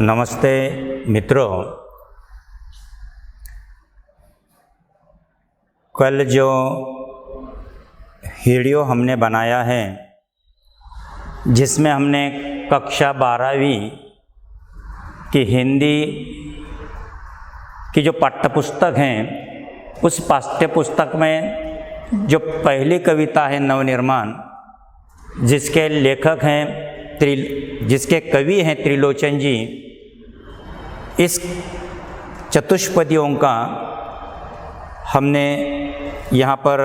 नमस्ते मित्रों, कल जो वीडियो हमने बनाया है जिसमें हमने कक्षा 12वीं की हिंदी की जो पाठ्यपुस्तक हैं उस पाठ्यपुस्तक में जो पहली कविता है नवनिर्माण, जिसके लेखक हैं जिसके कवि हैं त्रिलोचन जी, इस चतुष्पदियों का हमने यहाँ पर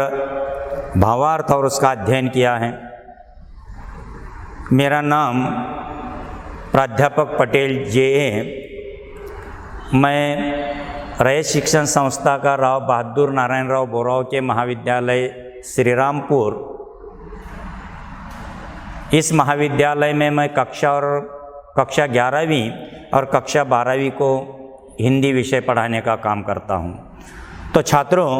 भावार्थ और उसका अध्ययन किया है। मेरा नाम प्राध्यापक पटेल जे.ए. मैं रयत शिक्षण संस्था का राव बहादुर नारायण राव बोराव के महाविद्यालय श्रीरामपुर, इस महाविद्यालय में मैं कक्षा 11वीं और कक्षा 12वीं को हिंदी विषय पढ़ाने का काम करता हूँ। तो छात्रों,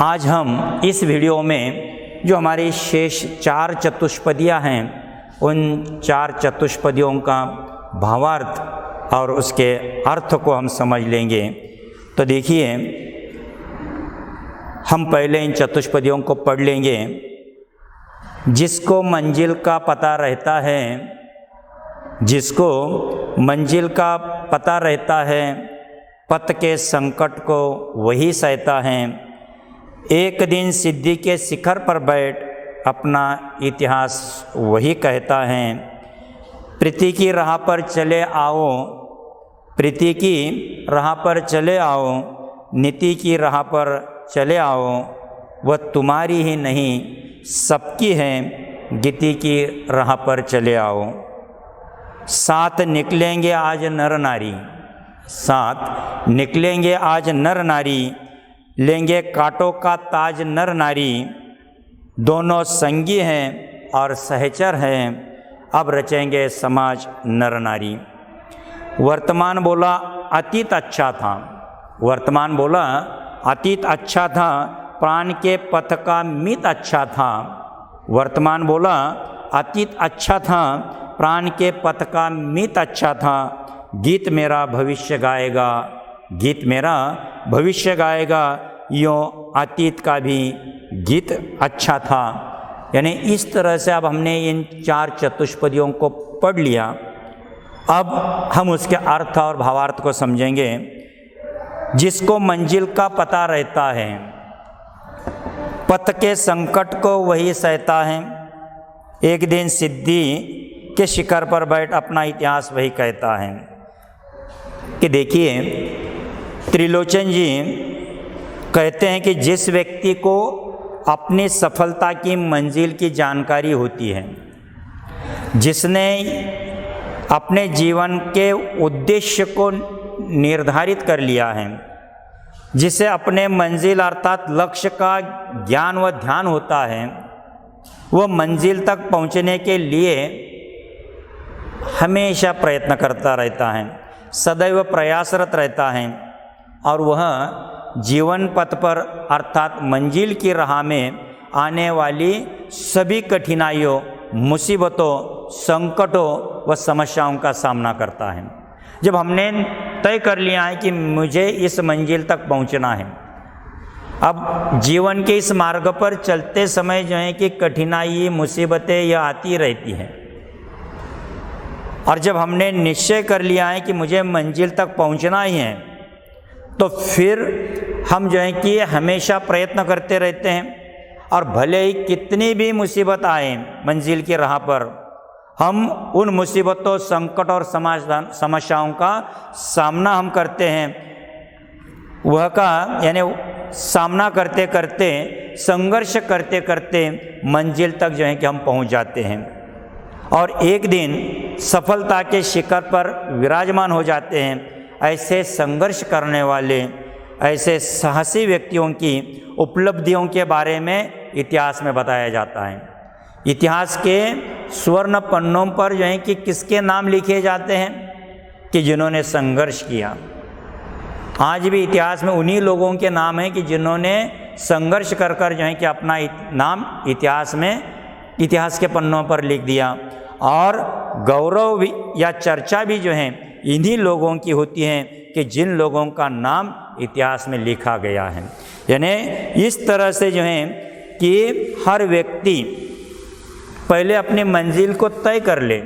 आज हम इस वीडियो में जो हमारी शेष 4 चतुष्पदियाँ हैं उन 4 चतुष्पदियों का भावार्थ और उसके अर्थ को हम समझ लेंगे। तो देखिए, हम पहले इन चतुष्पदियों को पढ़ लेंगे। जिसको मंजिल का पता रहता है, जिसको मंजिल का पता रहता है, पथ के संकट को वही सहता है। एक दिन सिद्धि के शिखर पर बैठ अपना इतिहास वही कहता है। प्रीति की राह पर चले आओ, प्रीति की राह पर चले आओ, नीति की राह पर चले आओ, वह तुम्हारी ही नहीं सबकी है, गीति की राह पर चले आओ। साथ निकलेंगे आज नर नारी, साथ निकलेंगे आज नर नारी, लेंगे कांटों का ताज नर नारी। दोनों संगी हैं और सहचर हैं, अब रचेंगे समाज नर नारी। वर्तमान बोला अतीत अच्छा था, वर्तमान बोला अतीत अच्छा था, प्राण के पथ का मित अच्छा था। वर्तमान बोला अतीत अच्छा था, प्राण के पथ का मित अच्छा था। गीत मेरा भविष्य गाएगा, गीत मेरा भविष्य गाएगा, यों अतीत का भी गीत अच्छा था। यानी इस तरह से अब हमने इन 4 चतुष्पदियों को पढ़ लिया। अब हम उसके अर्थ और भावार्थ को समझेंगे। जिसको मंजिल का पता रहता है, पथ के संकट को वही सहता है। एक दिन सिद्धि के शिखर पर बैठ अपना इतिहास वही कहता है। कि देखिए, त्रिलोचन जी कहते हैं कि जिस व्यक्ति को अपनी सफलता की मंजिल की जानकारी होती है, जिसने अपने जीवन के उद्देश्य को निर्धारित कर लिया है, जिसे अपने मंजिल अर्थात लक्ष्य का ज्ञान व ध्यान होता है, वह मंजिल तक पहुंचने के लिए हमेशा प्रयत्न करता रहता है, सदैव प्रयासरत रहता है। और वह जीवन पथ पर अर्थात मंजिल की राह में आने वाली सभी कठिनाइयों, मुसीबतों, संकटों व समस्याओं का सामना करता है। जब हमने तय कर लिया है कि मुझे इस मंजिल तक पहुंचना है, अब जीवन के इस मार्ग पर चलते समय जो है कि कठिनाई, मुसीबतें यह आती रहती हैं। और जब हमने निश्चय कर लिया है कि मुझे मंजिल तक पहुंचना ही है, तो फिर हम जो है कि हमेशा प्रयत्न करते रहते हैं। और भले ही कितनी भी मुसीबत आए मंजिल की राह पर, हम उन मुसीबतों, संकट और समस्याओं का सामना हम करते हैं। वह का यानी सामना करते करते, संघर्ष करते करते मंजिल तक जो है कि हम पहुंच जाते हैं और एक दिन सफलता के शिखर पर विराजमान हो जाते हैं। ऐसे संघर्ष करने वाले, ऐसे साहसी व्यक्तियों की उपलब्धियों के बारे में इतिहास में बताया जाता है। इतिहास के स्वर्ण पन्नों पर जो है कि किसके नाम लिखे जाते हैं कि जिन्होंने संघर्ष किया। आज भी इतिहास में उन्हीं लोगों के नाम हैं कि जिन्होंने संघर्ष कर कर जो है कि अपना नाम इतिहास में, इतिहास के पन्नों पर लिख दिया। और गौरव भी या चर्चा भी जो है इन्हीं लोगों की होती हैं कि जिन लोगों का नाम इतिहास में लिखा गया है। यानी इस तरह से जो है कि हर व्यक्ति पहले अपनी मंजिल को तय कर ले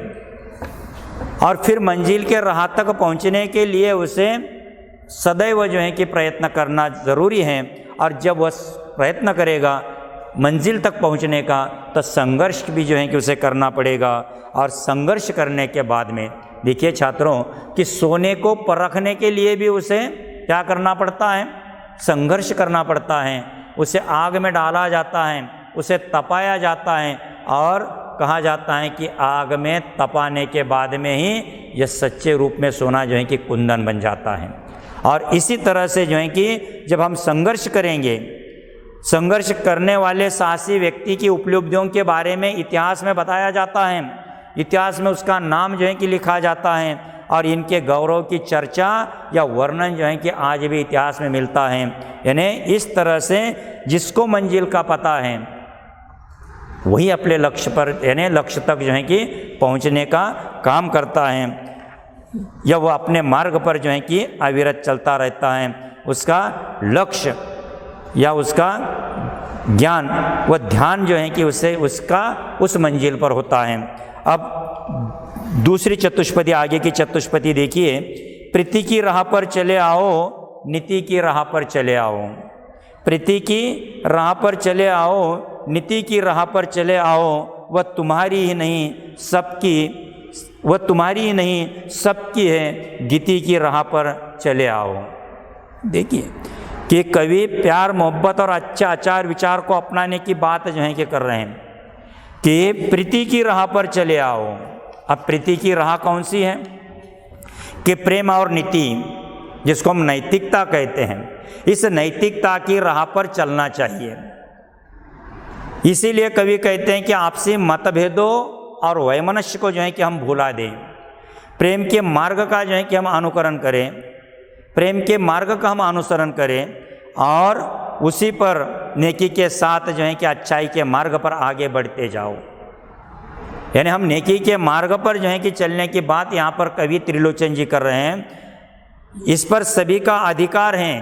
और फिर मंजिल के राह तक पहुंचने के लिए उसे सदैव जो है कि प्रयत्न करना ज़रूरी है। और जब वह प्रयत्न करेगा मंजिल तक पहुंचने का, तो संघर्ष भी जो है कि उसे करना पड़ेगा। और संघर्ष करने के बाद में देखिए छात्रों कि सोने को परखने के लिए भी उसे क्या करना पड़ता है, संघर्ष करना पड़ता है। उसे आग में डाला जाता है, उसे तपाया जाता है और कहा जाता है कि आग में तपाने के बाद में ही यह सच्चे रूप में सोना जो है कि कुंदन बन जाता है। और इसी तरह से जो है कि जब हम संघर्ष करेंगे, संघर्ष करने वाले साहसी व्यक्ति की उपलब्धियों के बारे में इतिहास में बताया जाता है, इतिहास में उसका नाम जो है कि लिखा जाता है और इनके गौरव की चर्चा या वर्णन जो है कि आज भी इतिहास में मिलता है। यानी इस तरह से जिसको मंजिल का पता है वही अपने लक्ष्य पर यानी लक्ष्य तक जो है कि पहुंचने का काम करता है, या वो अपने मार्ग पर जो है कि अविरत चलता रहता है। उसका लक्ष्य या उसका ज्ञान व ध्यान जो है कि उसे उसका उस मंजिल पर होता है। अब दूसरी चतुष्पदी, आगे की चतुष्पदी देखिए, प्रीति की राह पर चले आओ, नीति की राह पर चले आओ। प्रीति की राह पर चले आओ, नीति की राह पर चले आओ, वह तुम्हारी ही नहीं सबकी, वह तुम्हारी ही नहीं सबकी है, गीति की राह पर चले आओ। देखिए कि कवि प्यार मोहब्बत और अच्छा आचार विचार को अपनाने की बात जो है कि कर रहे हैं कि प्रीति की राह पर चले आओ। अब प्रीति की राह कौन सी है कि प्रेम और नीति, जिसको हम नैतिकता कहते हैं, इस नैतिकता की राह पर चलना चाहिए। इसीलिए कवि कहते हैं कि आपसी मतभेदों और वैमनस्य को जो है कि हम भुला दें, प्रेम के मार्ग का जो है कि हम अनुकरण करें, प्रेम के मार्ग का हम अनुसरण करें और उसी पर नेकी के साथ जो है कि अच्छाई के मार्ग पर आगे बढ़ते जाओ। यानी हम नेकी के मार्ग पर जो है कि चलने की बात यहाँ पर कवि त्रिलोचन जी कर रहे हैं। इस पर सभी का अधिकार है,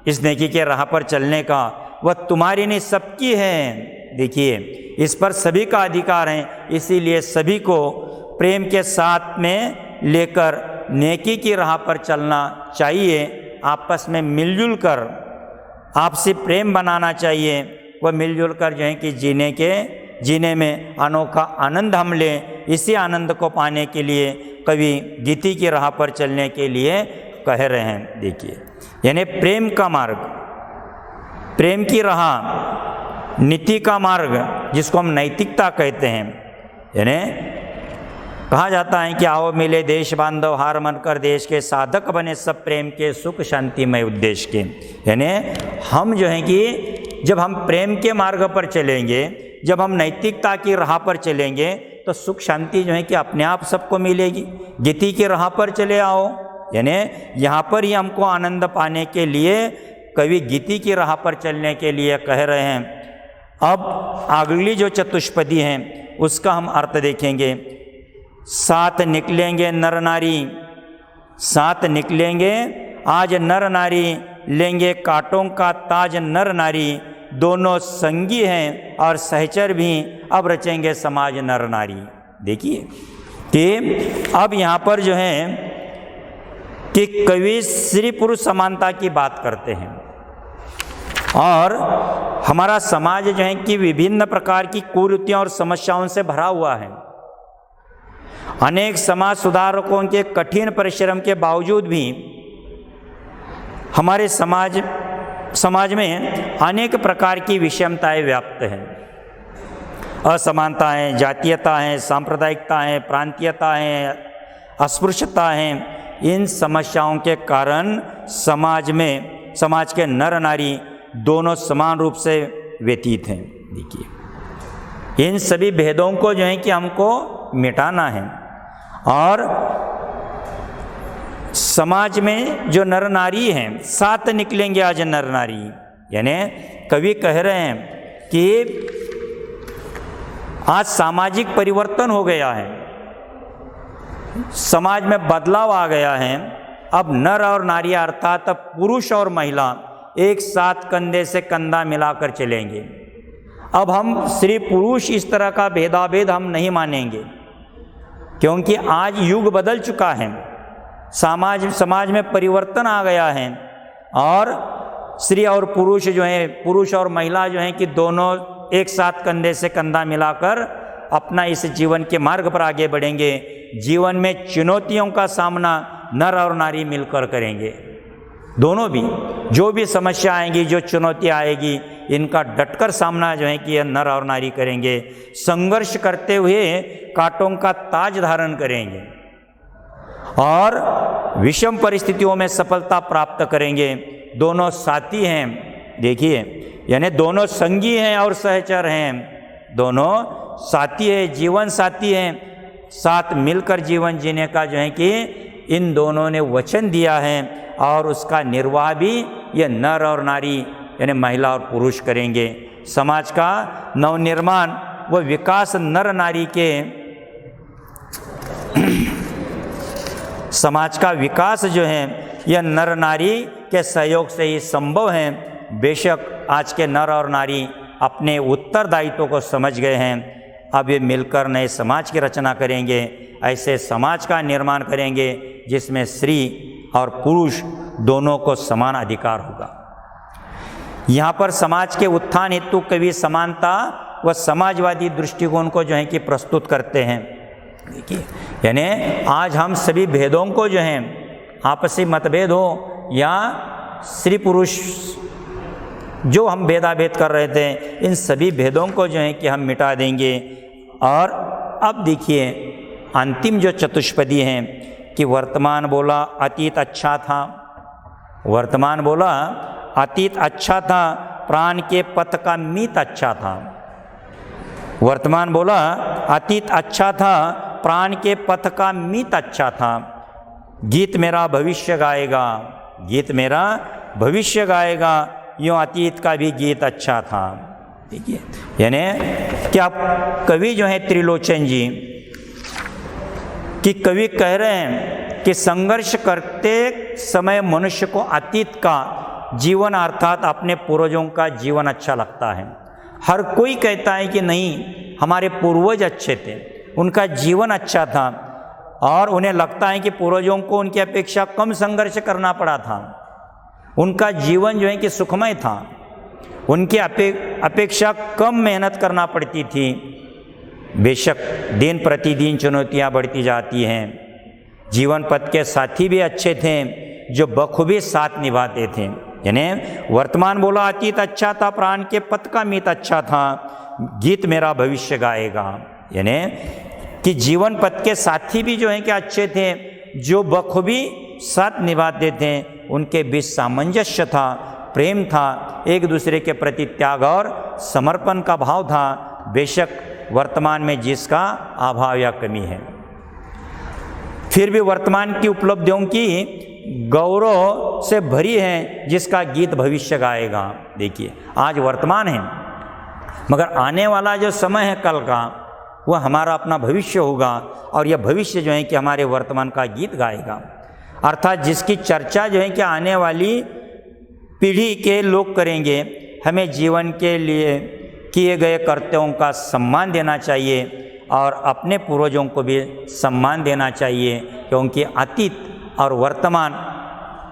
इस नेकी के राह पर चलने का, वह तुम्हारी नहीं सबकी है। देखिए इस पर सभी का अधिकार है, इसीलिए सभी को प्रेम के साथ में लेकर नेकी की राह पर चलना चाहिए। आपस में मिलजुल कर आपसी प्रेम बनाना चाहिए, वह मिलजुल कर जो है कि जीने में अनोखा आनंद हम लें। इसी आनंद को पाने के लिए कवि गीति की राह पर चलने के लिए कह रहे हैं। देखिए यानी प्रेम का मार्ग, प्रेम की राह, नीति का मार्ग जिसको हम नैतिकता कहते हैं। यानी कहा जाता है कि आओ मिले देश बांधव, हार मानकर देश के साधक बने सब प्रेम के सुख शांतिमय उद्देश्य के। यानी हम जो है कि जब हम प्रेम के मार्ग पर चलेंगे, जब हम नैतिकता की राह पर चलेंगे तो सुख शांति जो है कि अपने आप सबको मिलेगी। गीति की राह पर चले आओ, यानी यहाँ पर ही हमको आनंद पाने के लिए कवि गीति की राह पर चलने के लिए कह रहे हैं। अब अगली जो चतुष्पदी हैं उसका हम अर्थ देखेंगे। साथ निकलेंगे नर नारी, साथ निकलेंगे आज नर नारी, लेंगे कांटों का ताज नर नारी, दोनों संगी हैं और सहचर भी, अब रचेंगे समाज नर नारी। देखिए कि अब यहाँ पर जो है कि कवि स्त्री पुरुष समानता की बात करते हैं और हमारा समाज जो है कि विभिन्न प्रकार की कुरीतियों और समस्याओं से भरा हुआ है। अनेक समाज सुधारकों के कठिन परिश्रम के बावजूद भी हमारे समाज में अनेक प्रकार की विषमताएं व्याप्त हैं। असमानताएं, जातीयता है, सांप्रदायिकता है, प्रांतीयता है, अस्पृश्यता है। इन समस्याओं के कारण समाज के नर नारी दोनों समान रूप से व्यतीत हैं। देखिए इन सभी भेदों को जो है कि हमको मिटाना है और समाज में जो नर नारी हैं साथ निकलेंगे आज नर नारी। यानी कवि कह रहे हैं कि आज सामाजिक परिवर्तन हो गया है, समाज में बदलाव आ गया है। अब नर और नारी अर्थात अब पुरुष और महिला एक साथ कंधे से कंधा मिलाकर चलेंगे। अब हम स्त्री पुरुष इस तरह का भेदाभेद हम नहीं मानेंगे, क्योंकि आज युग बदल चुका है, समाज में परिवर्तन आ गया है और स्त्री और पुरुष जो हैं, पुरुष और महिला जो हैं कि दोनों एक साथ कंधे से कंधा मिलाकर अपना इस जीवन के मार्ग पर आगे बढ़ेंगे। जीवन में चुनौतियों का सामना नर और नारी मिलकर करेंगे। दोनों भी जो भी समस्या आएंगी, जो चुनौती आएगी, इनका डटकर सामना जो है कि यह नर और नारी करेंगे। संघर्ष करते हुए कांटों का ताज धारण करेंगे और विषम परिस्थितियों में सफलता प्राप्त करेंगे। दोनों साथी हैं, देखिए, यानी दोनों संगी हैं और सहचर हैं, दोनों साथी है, जीवन साथी हैं, साथ मिलकर जीवन जीने का जो है कि इन दोनों ने वचन दिया है और उसका निर्वाह भी ये नर और नारी यानी महिला और पुरुष करेंगे। समाज का नवनिर्माण व विकास नर नारी के समाज का विकास जो है यह नर नारी के सहयोग से ही संभव है। बेशक आज के नर और नारी अपने उत्तरदायित्व को समझ गए हैं। अब ये मिलकर नए समाज की रचना करेंगे, ऐसे समाज का निर्माण करेंगे जिसमें स्त्री और पुरुष दोनों को समान अधिकार होगा। यहाँ पर समाज के उत्थान हेतु कवि समानता व समाजवादी दृष्टिकोण को जो है कि प्रस्तुत करते हैं। देखिए, यानी आज हम सभी भेदों को जो है, आपसी मतभेद हो या स्त्री पुरुष जो हम भेदाभेद कर रहे थे, इन सभी भेदों को जो है कि हम मिटा देंगे। और अब देखिए अंतिम जो चतुष्पदी हैं कि वर्तमान बोला अतीत अच्छा था, वर्तमान बोला अतीत अच्छा था, प्राण के पथ का मीत अच्छा था। वर्तमान बोला अतीत अच्छा था, प्राण के पथ का मीत अच्छा था। गीत मेरा भविष्य गाएगा, गीत मेरा भविष्य गाएगा, यूँ अतीत का भी गीत अच्छा था। देखिए, यानी क्या कवि जो है त्रिलोचन जी कि कवि कह रहे हैं कि संघर्ष करते समय मनुष्य को अतीत का जीवन अर्थात अपने पूर्वजों का जीवन अच्छा लगता है। हर कोई कहता है कि नहीं, हमारे पूर्वज अच्छे थे, उनका जीवन अच्छा था और उन्हें लगता है कि पूर्वजों को उनकी अपेक्षा कम संघर्ष करना पड़ा था, उनका जीवन जो है कि सुखमय था, उनकी अपेक्षा कम मेहनत करना पड़ती थी। बेशक दिन प्रतिदिन चुनौतियां बढ़ती जाती हैं। जीवन पथ के साथी भी अच्छे थे जो बखूबी साथ निभाते थे। यानी वर्तमान बोला अतीत अच्छा था, प्राण के पथ का मीत अच्छा था, गीत मेरा भविष्य गाएगा। यानी कि जीवन पथ के साथी भी जो हैं कि अच्छे थे, जो बखूबी साथ निभाते थे, उनके बीच सामंजस्य था, प्रेम था, एक दूसरे के प्रति त्याग और समर्पण का भाव था। बेशक वर्तमान में जिसका अभाव या कमी है, फिर भी वर्तमान की उपलब्धियों की गौरव से भरी है जिसका गीत भविष्य गाएगा। देखिए, आज वर्तमान है, मगर आने वाला जो समय है कल का, वह हमारा अपना भविष्य होगा और यह भविष्य जो है कि हमारे वर्तमान का गीत गाएगा। अर्थात जिसकी चर्चा जो है कि आने वाली पीढ़ी के लोग करेंगे। हमें जीवन के लिए किए गए कर्तव्यों का सम्मान देना चाहिए और अपने पूर्वजों को भी सम्मान देना चाहिए, क्योंकि अतीत और वर्तमान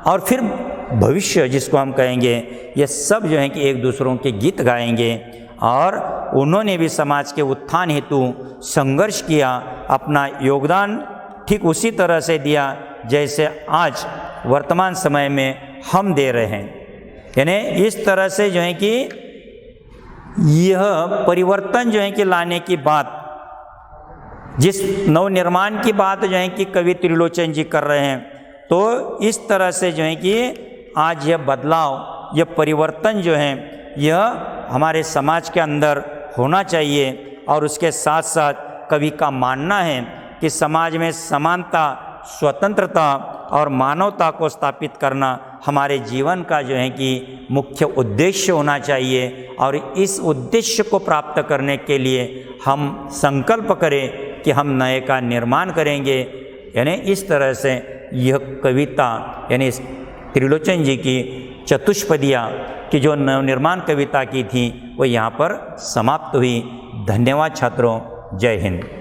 और फिर भविष्य जिसको हम कहेंगे, ये सब जो है कि एक दूसरों के गीत गाएंगे। और उन्होंने भी समाज के उत्थान हेतु संघर्ष किया, अपना योगदान ठीक उसी तरह से दिया जैसे आज वर्तमान समय में हम दे रहे हैं। यानी इस तरह से जो है कि यह परिवर्तन जो है कि लाने की बात, जिस नवनिर्माण की बात जो है कि कवि त्रिलोचन जी कर रहे हैं, तो इस तरह से जो है कि आज यह बदलाव, यह परिवर्तन जो है यह हमारे समाज के अंदर होना चाहिए। और उसके साथ साथ कवि का मानना है कि समाज में समानता, स्वतंत्रता और मानवता को स्थापित करना हमारे जीवन का जो है कि मुख्य उद्देश्य होना चाहिए। और इस उद्देश्य को प्राप्त करने के लिए हम संकल्प करें कि हम नए का निर्माण करेंगे, यानी इस तरह से यह कविता यानी त्रिलोचन जी की चतुष्पदिया की जो नवनिर्माण कविता की थी वो यहाँ पर समाप्त हुई। धन्यवाद छात्रों, जय हिंद।